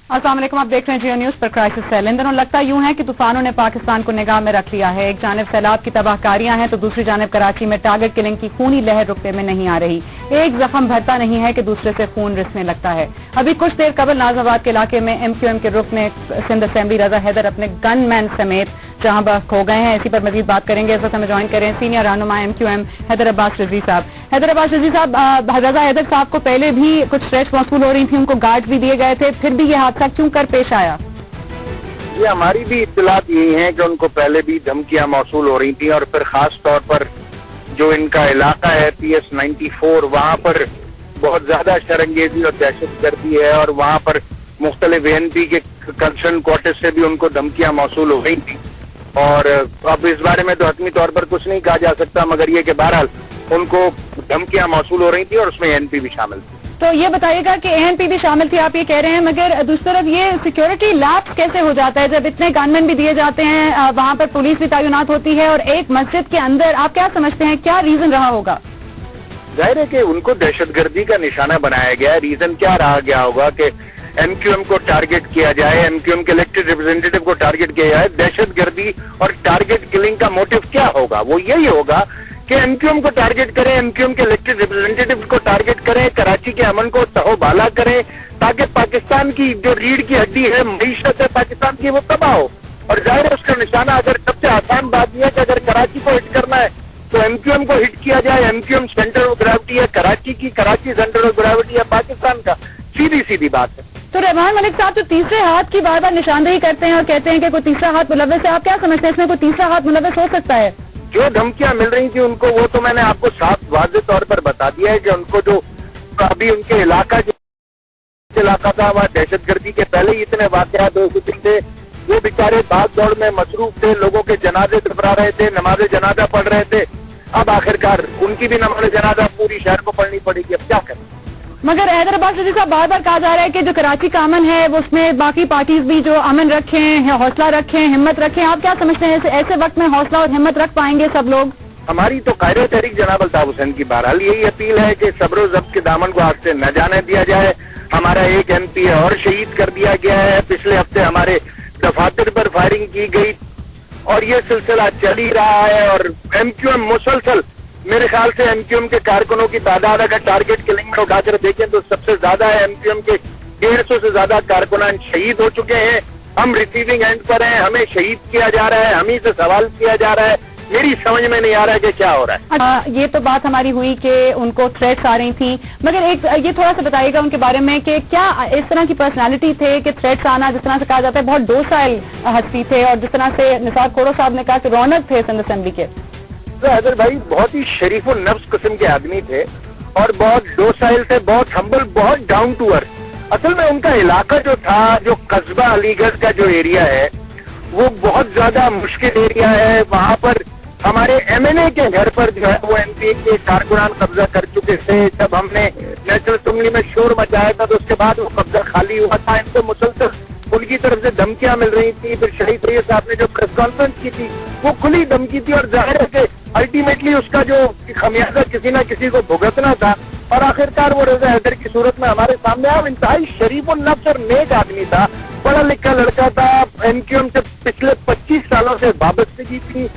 अस्सलाम वालेकुम, आप देख रहे हैं जियो न्यूज पर क्राइसिस सेल। इन दिनों लगता यूं है कि तूफानों ने पाकिस्तान को निगाह में रख लिया है। एक जानिब सैलाब की तबाहकारियां हैं तो दूसरी जानिब कराची में टारगेट किलिंग की खूनी लहर रुकने में नहीं आ रही। एक जख्म भरता नहीं है कि दूसरे से खून रिसने लगता है। अभी कुछ देर कबल नाज़ाबाद के इलाके में MQM के रुकन सिंध असेंबली रजा हैदर अपने गन मैन समेत जहां बख्त हो गए हैं। इसी पर मजीद बात करेंगे। इस वक्त हमें ज्वाइन करें सीनियर रहनुमा MQM हैदर अब्बास रिजवी साहब। हैदर अब्बास रिजवी साहब, रजा हैदर साहब को पहले भी कुछ थ्रेट्स मौसूल हो रही थी, उनको गार्ड भी दिए गए थे, फिर भी ये हादसा क्यों कर पेश आया? ये हमारी भी इत्तलात यही है कि उनको पहले भी धमकियां मौसूल हो रही थी और फिर खास तौर पर जो इनका इलाका है PS 94 वहाँ पर बहुत ज्यादा शरंगेजी और दहशत गर्दी है और वहाँ पर मुख्तलिफ ANP के कंसर्न क्वार्टर से भी उनको धमकियां मौसूल हो गई थी। और अब इस बारे में तो हतमी तौर पर कुछ नहीं कहा जा सकता, मगर ये कि बहरहाल उनको धमकियां मौसूल हो रही थी और उसमें ANP भी शामिल थी। तो ये बताइएगा कि ANP भी शामिल थी, आप ये कह रहे हैं, मगर दूसरी तरफ ये सिक्योरिटी लैप्स कैसे हो जाता है जब इतने गनमैन भी दिए जाते हैं, वहाँ पर पुलिस भी तैनात होती है और एक मस्जिद के अंदर? आप क्या समझते हैं, क्या रीजन रहा होगा? जाहिर है कि उनको दहशतगर्दी का निशाना बनाया गया है। रीजन क्या रहा गया होगा कि MQM को टारगेट किया जाए, MQM के इलेक्टेड रिप्रेजेंटेटिव को टारगेट किया जाए। दहशतगर्दी और टारगेट किलिंग का मोटिव क्या होगा? वो यही होगा कि MQM को टारगेट करें, MQM के इलेक्टेड रिप्रेजेंटेटिव को टारगेट करें, कराची के अमन को तहोबाला करें, ताकि पाकिस्तान की जो रीढ़ की हड्डी है, मईशत है पाकिस्तान की, वो तबाह हो। और जाहिर है उसका निशाना, अगर सबसे आसान बात यह है कि अगर कराची को हिट करना है तो MQM को हिट किया जाए। MQM सेंटर ऑफ ग्रेविटी है कराची की, कराची सेंटर ऑफ ग्रेविटी है पाकिस्तान का। सीधी सीधी बात है। तो रहमान मलिक साहब, तो तीसरे हाथ की बार बार निशानदेही करते हैं और कहते हैं कि कोई तीसरा हाथ मुलव्वस है। आप क्या समझते हैं, इसमें कोई तीसरा हाथ मुलव्वस हो सकता है? जो धमकियां मिल रही थी उनको, वो तो मैंने आपको साफ वाज़ेह तौर पर बता दिया है कि उनको जो अभी उनके इलाका जो इलाका था वहाँ दहशतगर्दी के पहले ही इतने वाकयात हो चुके थे। वो बेचारे भाग दौड़ में मसरूफ थे, लोगों के जनाजे दुबरा रहे थे, नमाज जनाजा पढ़ रहे थे। अब आखिरकार उनकी भी नमाज जनाजा पूरी शहर को पढ़नी पड़ेगी। अब क्या करें? मगर हैदर अब्बास रिजवी साहब, बार बार कहा जा रहा है कि जो कराची का अमन है वो उसमें बाकी पार्टीज भी जो अमन रखें, हौसला रखें, हिम्मत रखें। आप क्या समझते हैं, ऐसे वक्त में हौसला और हिम्मत रख पाएंगे सब लोग? हमारी तो कायदे तहरीक जनाब अल्ताफ हुसैन की बहरहाल यही अपील है कि सब्र ज़ब्त के दामन को आग से न जाने दिया जाए। हमारा एक MP और शहीद कर दिया गया है। पिछले हफ्ते हमारे दफातर पर फायरिंग की गई और ये सिलसिला चल ही रहा है। और MQM मुसलसल, मेरे ख्याल से MQM के कारकुनों की तादाद अगर टारगेट किलिंग में उठाकर देखें तो सबसे ज्यादा है। MQM के 150 से ज्यादा कारकुनान शहीद हो चुके हैं। हम रिसीविंग एंड पर हैं, हमें शहीद किया जा रहा है, हम ही से सवाल किया जा रहा है। मेरी समझ में नहीं आ रहा है कि क्या हो रहा है। ये तो बात हमारी हुई कि उनको थ्रेट्स आ रही थी, मगर एक ये थोड़ा सा बताइएगा उनके बारे में कि क्या इस तरह की पर्सनालिटी थे कि थ्रेट्स आना, जिस तरह से कहा जाता है बहुत डोसाइल हस्ती थे, और जिस तरह से निसार खोड़ो साहब ने कहा कि रौनक थे सिंध असेंबली के। हैदर भाई बहुत ही शरीफ और नफ्स किस्म के आदमी थे और बहुत डोसाइल थे, बहुत हम्बल, बहुत डाउन टू अर्थ। असल में उनका इलाका जो था, जो कस्बा अलीगढ़ का जो एरिया है, वो बहुत ज्यादा मुश्किल एरिया है। वहाँ पर हमारे MNA के घर पर जो है वो MP के कारकुनान कब्जा कर चुके थे। जब हमने नेशनल असेंबली में शोर मचाया था तो उसके बाद वो कब्जा खाली हुआ था। इनको मुसलसल उनकी तरफ से धमकियां मिल रही थी। फिर शहीद तैयब साहब ने जो प्रेस कॉन्फ्रेंस की थी वो खुली धमकी थी और जाहिर है कि अल्टीमेटली उसका जो खमियाजा किसी ना किसी को भुगतना था और आखिरकार वो रजा हैदर की सूरत में हमारे सामने आया। इंतहाई शरीफ और नफ्स और नेक आदमी था, पढ़ा लिखा लड़का था, MQM से पिछले 25 सालों से वाबस्तगी थी,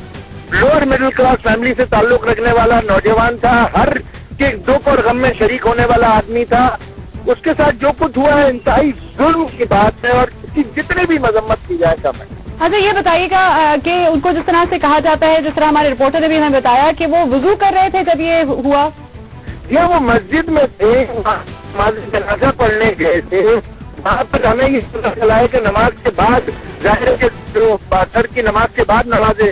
लोअर मिडिल क्लास फैमिली से ताल्लुक रखने वाला नौजवान था, हर के दुख और गम में शरीक होने वाला आदमी था। उसके साथ जो कुछ हुआ है इंतहाई जुल्म की बात है और जितनी भी मजम्मत की जाए कम है। अच्छा, ये बताइएगा कि उनको जिस तरह से कहा जाता है, जिस तरह हमारे रिपोर्टर ने भी हमें बताया कि वो वुजू कर रहे थे जब ये हुआ। या वो मस्जिद में थे, नमाज जनाजा पढ़ने गए थे। वहाँ पर हमें ये पता चला है कि नमाज के बाद, जाहिर है कि जो बासर की नमाज के बाद नमाज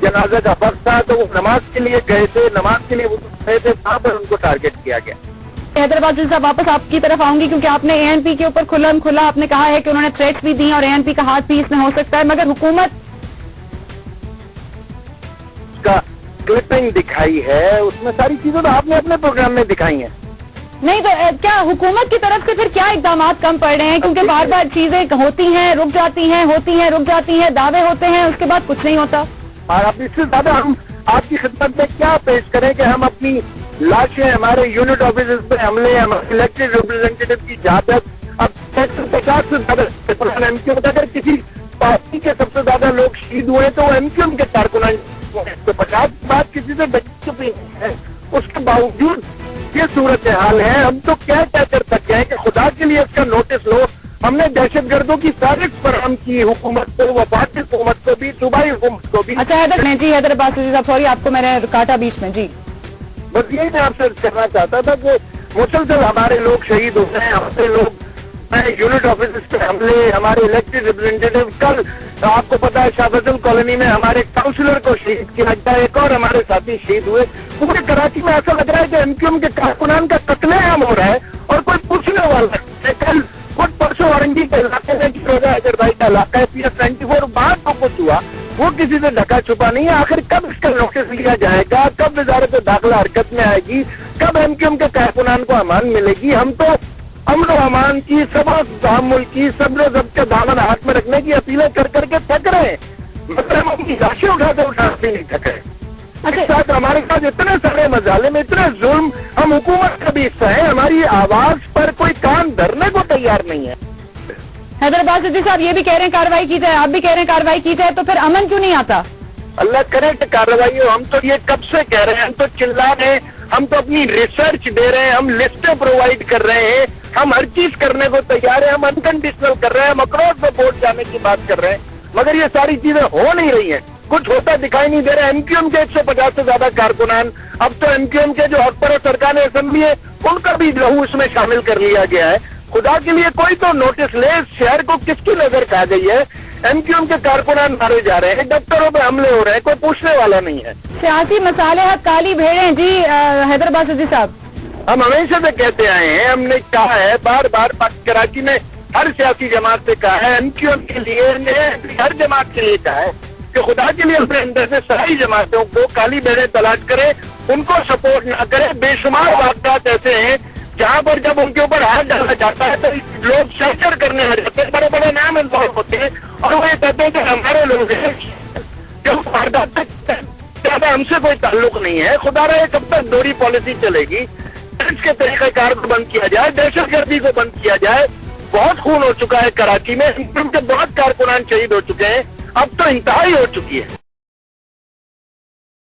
जनाजा का वक्त था, तो वो नमाज के लिए गए थे, नमाज के लिए वुजू गए थे, वहाँ पर उनको टारगेट किया गया। हैदराबाद साहब, वापस आपकी तरफ आऊंगी क्योंकि आपने ANP के ऊपर खुला आपने कहा है कि उन्होंने थ्रेट्स भी दी और ANP का हाथ भी इसमें हो सकता है, मगर हुकूमत का क्लिपिंग दिखाई है, उसमें सारी चीजें तो आपने अपने प्रोग्राम में दिखाई हैं। नहीं तो क्या हुकूमत की तरफ से फिर क्या इकदाम कम पड़ रहे हैं? क्योंकि बार बार चीजें होती हैं, रुक जाती हैं, होती हैं, रुक जाती हैं, दावे होते हैं, उसके बाद कुछ नहीं होता। और अब इससे ज्यादा हम आपकी खिदमत में क्या पेश करें कि हम अपनी लाशें, हमारे यूनिट ऑफिस पे हमले, हमारे इलेक्टेड रिप्रेजेंटेटिव की जादत, अब 50 से ज्यादा कारकुनान एमक्यूएम का, अगर किसी पार्टी के सबसे ज्यादा लोग शहीद हुए तो वो एमक्यूएम के कारकुनान, तो 50 बात किसी से बच चुकी है, उसके बावजूद ये सूरत हाल है। हम तो क्या कर सकते हैं कि खुदा के लिए इसका नोटिस लो। हमने दहशतगर्दों की साजिश फराहम की हुकूमत को, वफाकी हुकूमत को भी, सूबाई हुकूमत को भी। अच्छा हैदर अब्बास साहब, सॉरी आपको मैंने काटा बीच में जी। बस यही मैं आपसे करना चाहता था कि मुसलसल हमारे लोग शहीद हो गए, हमारे लोग यूनिट ऑफिस पे हमले, हमारे इलेक्टेड रिप्रेजेंटेटिव, कल आपको पता है शाह फजल कॉलोनी में हमारे काउंसिलर को शहीद किया गया, एक और हमारे साथी शहीद हुए। पूरे कराची में ऐसा लग रहा है कि एमक्यूएम के कारकुनान का कत्लेआम हो रहा है और कोई पूछने वाला है। कल खुद परसों वारंगी के इलाके में हैदरबाई का इलाका है, PS94, वहां तो कुछ हुआ, वो किसी से ढका छुपा नहीं है। आखिर कब इसका नोटिस लिया जाएगा, कब वजारत दाखिला हरकत में आएगी, कब एमक्यूएम के कारकुनान को अमान मिलेगी? हम तो अमन अमान की, सबक तहम्मुल की, सब्र जब्त के दामन हाथ में रखने की अपीलें कर करके थक रहे हैं, मतलब हम अपनी लाशें उठाते नहीं थक रहे। साथ हमारे साथ इतने सारे मजालिम, इतने जुल्म, हम हुकूमत का भी हिस्सा है, हमारी आवाज पर कोई कान धरने को तैयार नहीं है। हैदर अब्बास सिद्दीकी साहब ये भी कह रहे हैं कार्रवाई की जाए, आप भी कह रहे हैं कार्रवाई की जाए, तो फिर अमन क्यों नहीं आता? अल्लाह करे कि कार्रवाई हो। हम तो ये कब से कह रहे हैं, हम तो चिल्ला रहे हैं, हम तो अपनी रिसर्च दे रहे हैं, हम लिस्टें प्रोवाइड कर रहे हैं, हम हर चीज करने को तैयार है, हम अनकंडीशनल कर रहे हैं, हम अक्रॉस द बोर्ड जाने की बात कर रहे हैं, मगर ये सारी चीजें हो नहीं रही हैं, कुछ होता दिखाई नहीं दे रहा है। एमक्यूएम के 150 से ज्यादा कारकुनान, अब तो एमक्यूएम के जो हक पर सरकार असेंबली है उनका भी लहू इसमें शामिल कर लिया गया है। खुदा के लिए कोई तो नोटिस ले, शहर को किसकी नजर खा गई है? एमक्यूएम के कारकुनान मारे जा रहे हैं, दफ्तरों पे हमले हो रहे हैं, कोई पूछने वाला नहीं है। सियासी मसाले हक काली भेड़ें जी। हैदर अब्बास सिद्दीकी साहब, हम हमेशा से कहते आए हैं, हमने कहा है बार बार, कराची में हर सियासी जमात से कहा है, एमक्यूएम के लिए हर जमात के लिए कहा है कि खुदा के लिए अपने अंदर से सारी जमातों को काली भेड़ें तलाश करे, उनको सपोर्ट ना करे। बेशुमार वाक़यात ऐसे हैं जहाँ पर जब उनके ऊपर हाथ डाला जाता है तो लोग सेंसर करने लग जाते हैं, बड़े बड़े नाम इन्वॉल्व होते हैं और वो ये कहते हैं कि हमारे लोग हैं, जब वारदात ज्यादा हमसे कोई ताल्लुक नहीं है। खुदा रहे कब तक दोहरी पॉलिसी चलेगी? इसके तरीक़ेकार को बंद किया जाए, दहशतगर्दी को बंद किया जाए। बहुत खून हो चुका है कराची में, बहुत कारकुनान शहीद हो चुके हैं, अब तो इंतहाई हो चुकी है।